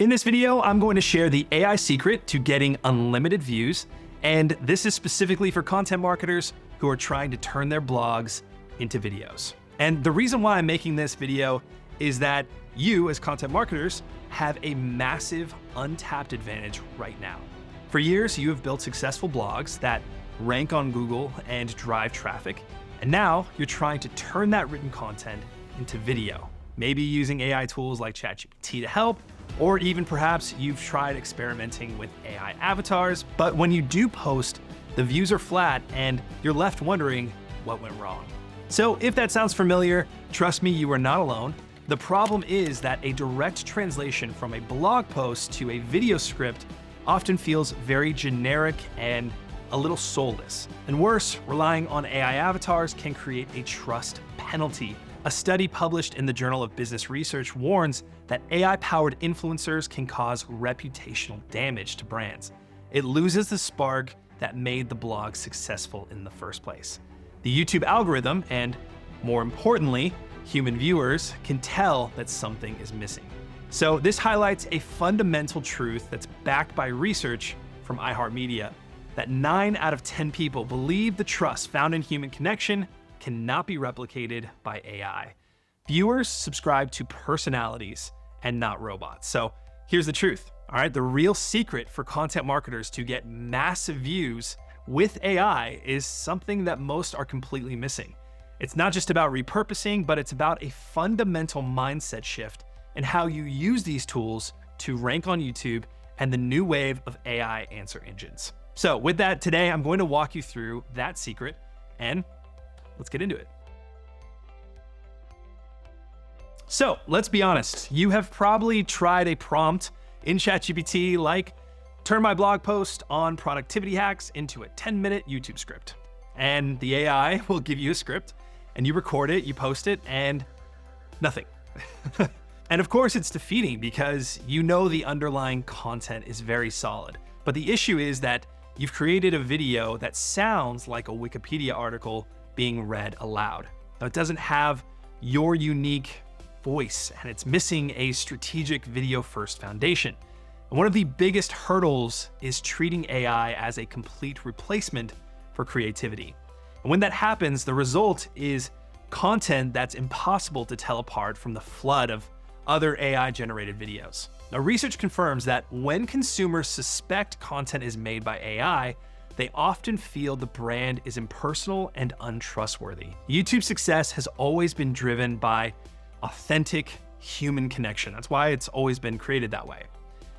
In this video, I'm going to share the AI secret to getting unlimited views, and this is specifically for content marketers who are trying to turn their blogs into videos. And the reason why I'm making this video is that you, as content marketers, have a massive untapped advantage right now. For years, you have built successful blogs that rank on Google and drive traffic, and now you're trying to turn that written content into video, maybe using AI tools like ChatGPT to help, or even perhaps you've tried experimenting with AI avatars, but when you do post, the views are flat and you're left wondering what went wrong. So if that sounds familiar, trust me, you are not alone. The problem is that a direct translation from a blog post to a video script often feels very generic and a little soulless. And worse, relying on AI avatars can create a trust penalty. A study published in the Journal of Business Research warns that AI-powered influencers can cause reputational damage to brands. It loses the spark that made the blog successful in the first place. The YouTube algorithm, and more importantly, human viewers, can tell that something is missing. So this highlights a fundamental truth that's backed by research from iHeartMedia, that 9 out of 10 people believe the trust found in human connection cannot be replicated by AI. Viewers subscribe to personalities and not robots. So here's the truth, all right? The real secret for content marketers to get massive views with AI is something that most are completely missing. It's not just about repurposing, but it's about a fundamental mindset shift in how you use these tools to rank on YouTube and the new wave of AI answer engines. So with that, today I'm going to walk you through that secret, and let's get into it. So let's be honest, you have probably tried a prompt in ChatGPT like, turn my blog post on productivity hacks into a 10-minute YouTube script. And the AI will give you a script, and you record it, you post it, and nothing. And of course it's defeating because you know the underlying content is very solid. But the issue is that you've created a video that sounds like a Wikipedia article being read aloud. Now, it doesn't have your unique voice, and it's missing a strategic video-first foundation. And one of the biggest hurdles is treating AI as a complete replacement for creativity. And when that happens, the result is content that's impossible to tell apart from the flood of other AI-generated videos. Now, research confirms that when consumers suspect content is made by AI, they often feel the brand is impersonal and untrustworthy. YouTube's success has always been driven by authentic human connection. That's why it's always been created that way.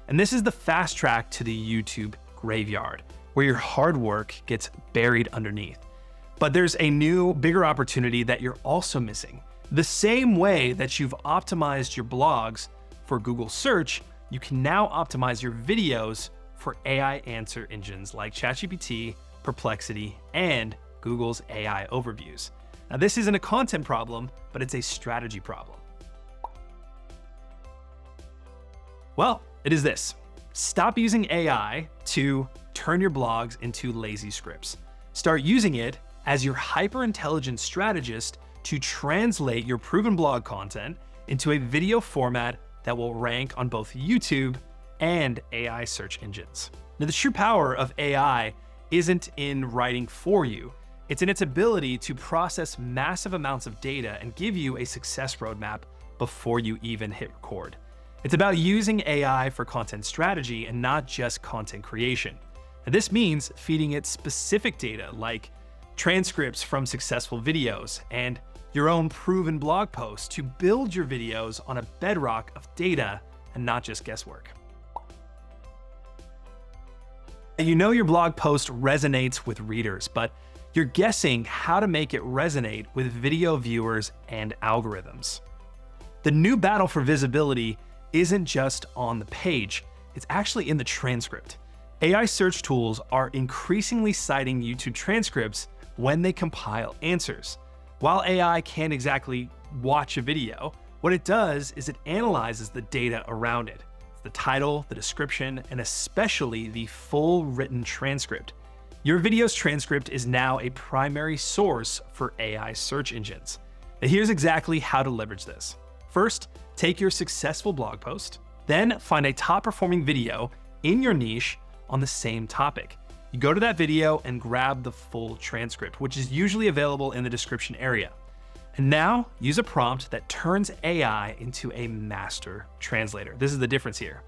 And this is the fast track to the YouTube graveyard, where your hard work gets buried underneath. But there's a new, bigger opportunity that you're also missing. The same way that you've optimized your blogs for Google search, you can now optimize your videos for AI answer engines like ChatGPT, Perplexity, and Google's AI overviews. Now, this isn't a content problem, but it's a strategy problem. Well, it is this. Stop using AI to turn your blogs into lazy scripts. Start using it as your hyper-intelligent strategist to translate your proven blog content into a video format that will rank on both YouTube and AI search engines. Now, the true power of AI isn't in writing for you. It's in its ability to process massive amounts of data and give you a success roadmap before you even hit record. It's about using AI for content strategy and not just content creation. And this means feeding it specific data like transcripts from successful videos and your own proven blog posts to build your videos on a bedrock of data and not just guesswork. You know your blog post resonates with readers, but you're guessing how to make it resonate with video viewers and algorithms. The new battle for visibility isn't just on the page, it's actually in the transcript. AI search tools are increasingly citing YouTube transcripts when they compile answers. While AI can't exactly watch a video, what it does is it analyzes the data around it. It's the title, the description, and especially the full written transcript. Your video's transcript is now a primary source for AI search engines. Now, here's exactly how to leverage this. First, take your successful blog post, Then find a top performing video in your niche on the same topic. You go to that video and grab the full transcript, which is usually available in the description area. And now use a prompt that turns AI into a master translator. This is the difference here.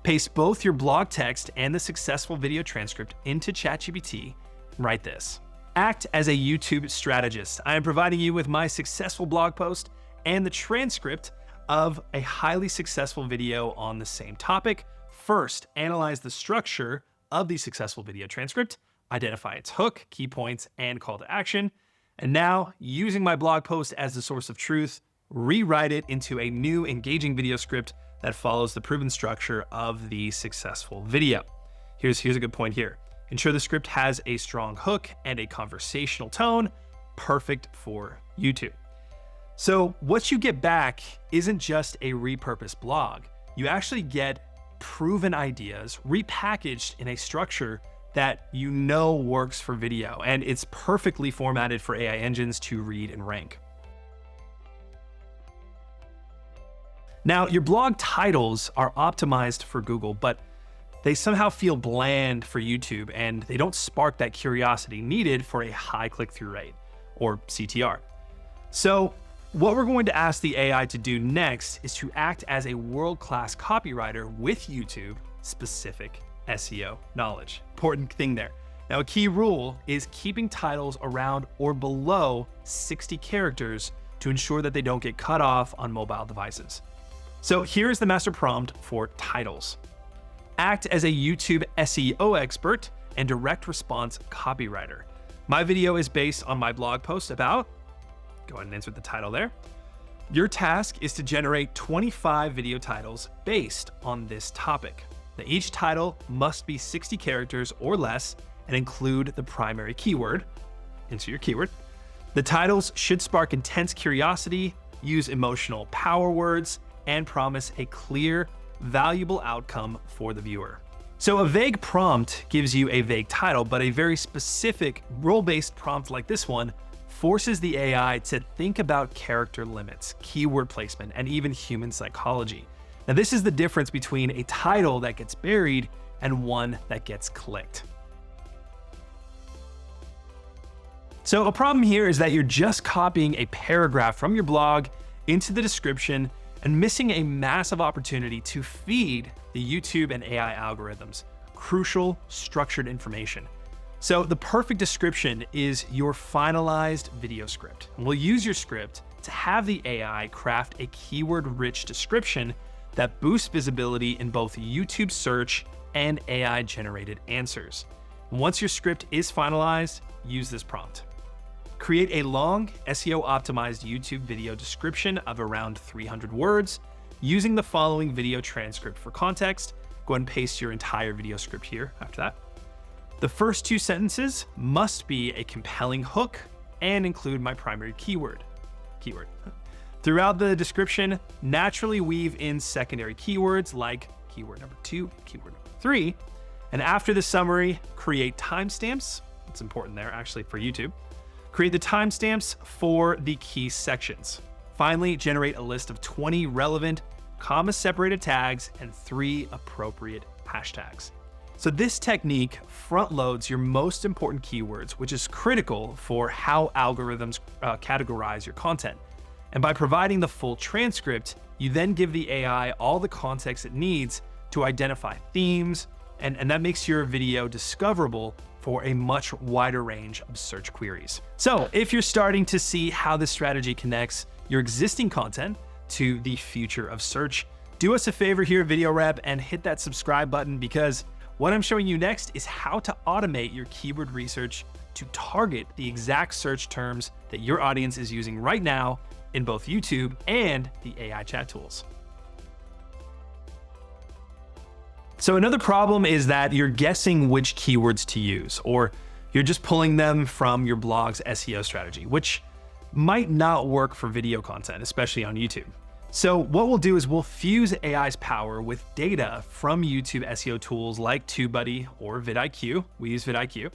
Paste both your blog text and the successful video transcript into ChatGPT and write this. Act as a YouTube strategist. I am providing you with my successful blog post and the transcript of a highly successful video on the same topic. First, analyze the structure of the successful video transcript, identify its hook, key points, and call to action. And now, using my blog post as the source of truth, rewrite it into a new engaging video script that follows the proven structure of the successful video. Here's a good point here. Ensure the script has a strong hook and a conversational tone, perfect for YouTube. So what you get back isn't just a repurposed blog. You actually get proven ideas repackaged in a structure that you know works for video, and it's perfectly formatted for AI engines to read and rank. Now, your blog titles are optimized for Google, but they somehow feel bland for YouTube, and they don't spark that curiosity needed for a high click-through rate, or CTR. So what we're going to ask the AI to do next is to act as a world-class copywriter with YouTube-specific SEO knowledge. Important thing there. Now, a key rule is keeping titles around or below 60 characters to ensure that they don't get cut off on mobile devices. So here's the master prompt for titles. Act as a YouTube SEO expert and direct response copywriter. My video is based on my blog post about, go ahead and insert the title there. Your task is to generate 25 video titles based on this topic. Now, each title must be 60 characters or less and include the primary keyword. Insert your keyword. The titles should spark intense curiosity, use emotional power words, and promise a clear, valuable outcome for the viewer. So a vague prompt gives you a vague title, but a very specific role-based prompt like this one forces the AI to think about character limits, keyword placement, and even human psychology. Now, this is the difference between a title that gets buried and one that gets clicked. So a problem here is that you're just copying a paragraph from your blog into the description and missing a massive opportunity to feed the YouTube and AI algorithms crucial structured information. So the perfect description is your finalized video script. And we'll use your script to have the AI craft a keyword-rich description that boosts visibility in both YouTube search and AI-generated answers. Once your script is finalized, use this prompt. Create a long, SEO-optimized YouTube video description of around 300 words using the following video transcript for context. Go ahead and paste your entire video script here after that. The first 2 sentences must be a compelling hook and include my primary keyword. Throughout the description, naturally weave in secondary keywords like keyword number 2, keyword number 3, and after the summary, create timestamps. It's important there actually for YouTube. Create the timestamps for the key sections. Finally, generate a list of 20 relevant, comma-separated tags and 3 appropriate hashtags. So this technique front loads your most important keywords, which is critical for how algorithms categorize your content. And by providing the full transcript, you then give the AI all the context it needs to identify themes, and that makes your video discoverable for a much wider range of search queries. So if you're starting to see how this strategy connects your existing content to the future of search, do us a favor here at Videorep and hit that subscribe button, because what I'm showing you next is how to automate your keyword research to target the exact search terms that your audience is using right now in both YouTube and the AI chat tools. So another problem is that you're guessing which keywords to use, or you're just pulling them from your blog's SEO strategy, which might not work for video content, especially on YouTube. So what we'll do is we'll fuse AI's power with data from YouTube SEO tools like TubeBuddy or vidIQ. We use vidIQ.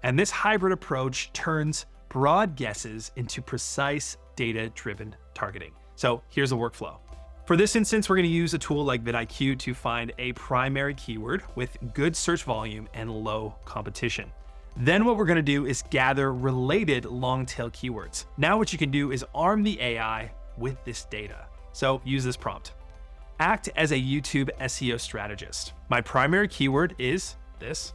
And this hybrid approach turns broad guesses into precise data-driven targeting. So here's a workflow. For this instance, we're going to use a tool like vidIQ to find a primary keyword with good search volume and low competition. Then what we're going to do is gather related long tail keywords. Now what you can do is arm the AI with this data. So use this prompt. Act as a YouTube SEO strategist. My primary keyword is this.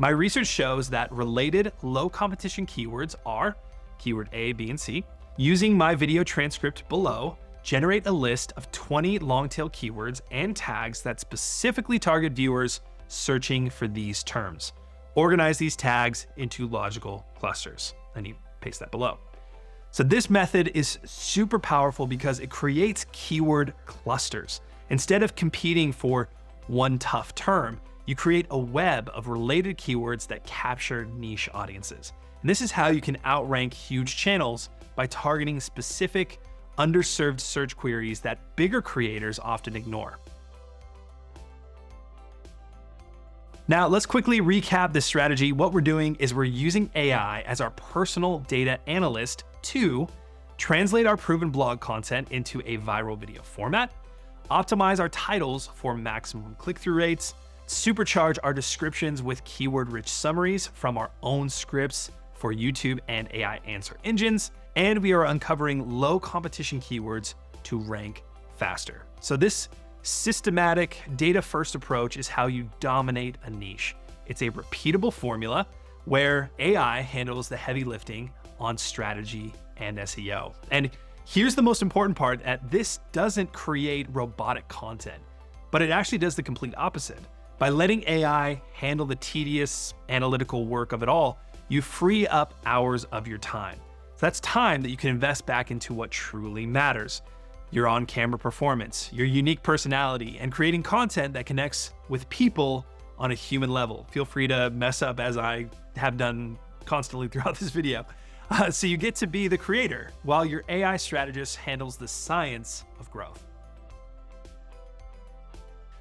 My research shows that related low competition keywords are keyword A, B, and C. Using my video transcript below, generate a list of 20 long tail keywords and tags that specifically target viewers searching for these terms. Organize these tags into logical clusters. And you paste that below. So this method is super powerful because it creates keyword clusters. Instead of competing for one tough term, you create a web of related keywords that capture niche audiences. And this is how you can outrank huge channels by targeting specific underserved search queries that bigger creators often ignore. Now, let's quickly recap this strategy. What we're doing is we're using AI as our personal data analyst to translate our proven blog content into a viral video format, optimize our titles for maximum click-through rates, supercharge our descriptions with keyword-rich summaries from our own scripts for YouTube and AI answer engines, and we are uncovering low competition keywords to rank faster. So this systematic data-first approach is how you dominate a niche. It's a repeatable formula where AI handles the heavy lifting on strategy and SEO. And here's the most important part, that this doesn't create robotic content, but it actually does the complete opposite. By letting AI handle the tedious analytical work of it all, you free up hours of your time. So that's time that you can invest back into what truly matters: your on-camera performance, your unique personality, and creating content that connects with people on a human level. Feel free to mess up as I have done constantly throughout this video. So you get to be the creator while your AI strategist handles the science of growth.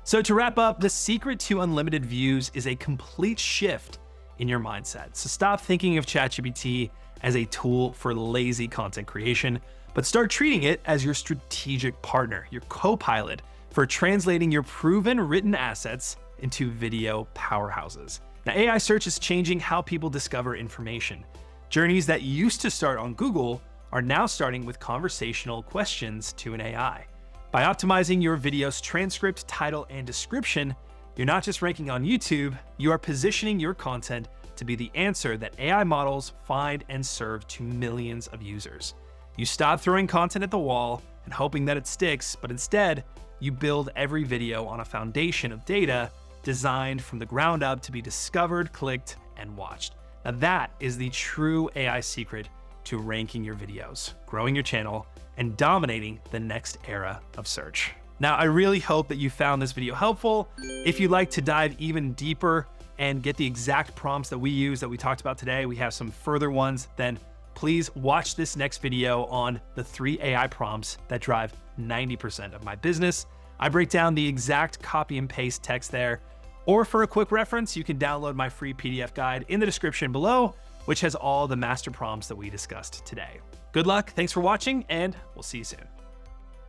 So to wrap up, the secret to unlimited views is a complete shift in your mindset. So stop thinking of ChatGPT as a tool for lazy content creation, but start treating it as your strategic partner, your co-pilot for translating your proven written assets into video powerhouses. Now, AI search is changing how people discover information. Journeys that used to start on Google are now starting with conversational questions to an AI. By optimizing your video's transcript, title, and description, you're not just ranking on YouTube, you are positioning your content to be the answer that AI models find and serve to millions of users. You stop throwing content at the wall and hoping that it sticks, but instead, you build every video on a foundation of data designed from the ground up to be discovered, clicked, and watched. Now that is the true AI secret to ranking your videos, growing your channel, and dominating the next era of search. Now, I really hope that you found this video helpful. If you'd like to dive even deeper and get the exact prompts that we use that we talked about today, we have some further ones, then please watch this next video on the 3 AI prompts that drive 90% of my business. I break down the exact copy and paste text there. Or for a quick reference, you can download my free PDF guide in the description below, which has all the master prompts that we discussed today. Good luck, thanks for watching, and we'll see you soon.